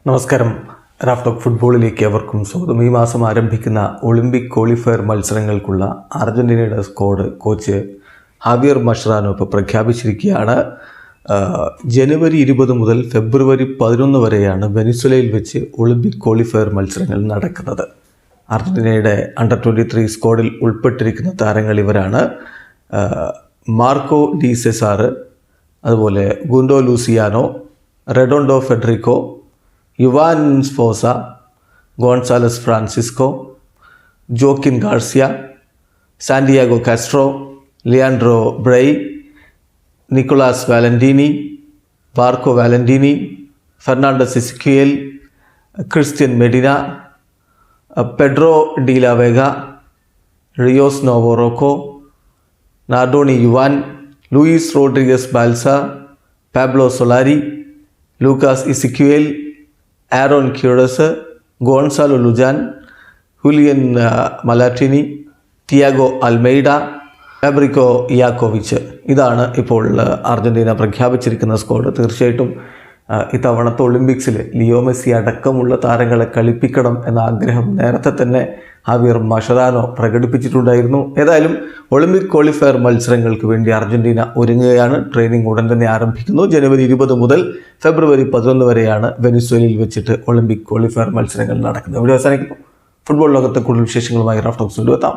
നമസ്കാരം. റാഫ്റ്റോക്ക് ഫുട്ബോളിലേക്ക് അവർക്കും സ്വാഗതം. ഈ മാസം ആരംഭിക്കുന്ന ഒളിമ്പിക് ക്വാളിഫയർ മത്സരങ്ങൾക്കുള്ള അർജൻറ്റീനയുടെ സ്ക്വാഡ് കോച്ച് ഹാവിയർ മഷ്റാനോ ഇപ്പോൾ പ്രഖ്യാപിച്ചിരിക്കുകയാണ്. ജനുവരി 20 മുതൽ ഫെബ്രുവരി 11 വരെയാണ് വെനിസ്വലയിൽ വെച്ച് ഒളിമ്പിക് ക്വാളിഫയർ മത്സരങ്ങൾ നടക്കുന്നത്. അർജൻറ്റീനയുടെ അണ്ടർ 23 സ്ക്വാഡിൽ ഉൾപ്പെട്ടിരിക്കുന്ന താരങ്ങൾ ഇവരാണ്: മാർക്കോ ഡി സെസാറ്, അതുപോലെ Gondou Luciano, Redondo Federico, Juan Sforza, Gonzalez Francisco, Joaquin Garcia, Santiago Castro, Leandro Brey, Nicolas Valentini, Marco Valentini, Fernandez Ezequiel, Cristian Medina, Pedro De La Vega, Rios നോവോറോക്കോ, Nardoni Juan, Luis Rodriguez Balsa, Pablo Solari, Lucas Ezequiel, Aaron ക്യൂഡസ്, Gonzalo Lujan, Julian Malatini, Thiago Almeida, Fabricio Iacovich. ഇതാണ് ഇപ്പോൾ Argentina പ്രഖ്യാപിച്ചിരിക്കുന്ന squad. തീർച്ചയായിട്ടും ഇത്തവണത്തെ ഒളിമ്പിക്സിൽ Leo Messi അടക്കമുള്ള താരങ്ങളെ കളിപ്പിക്കണം എന്ന ആഗ്രഹം നേരത്തെ തന്നെ ഹാവിയർ മഷറാനോ പ്രകടിപ്പിച്ചിട്ടുണ്ടായിരുന്നു. ഏതായാലും ഒളിമ്പിക് ക്വാളിഫയർ മത്സരങ്ങൾക്ക് വേണ്ടി അർജൻറ്റീന ഒരുങ്ങുകയാണ്. ട്രെയിനിങ് ഉടൻ തന്നെ ആരംഭിക്കുന്നു. ജനുവരി 20 മുതൽ ഫെബ്രുവരി 11 വരെയാണ് വെനിസ്വേലയിൽ വെച്ചിട്ട് ഒളിമ്പിക് ക്വാളിഫയർ മത്സരങ്ങൾ നടക്കുന്നത്. ഇവിടെ അവസാനിക്കുന്നു. ഫുട്ബോൾ ലോകത്തെ കൂടുതൽ വിശേഷങ്ങളുമായി റാഫ്റ്റോക്സ് കൊണ്ടുവെത്താം.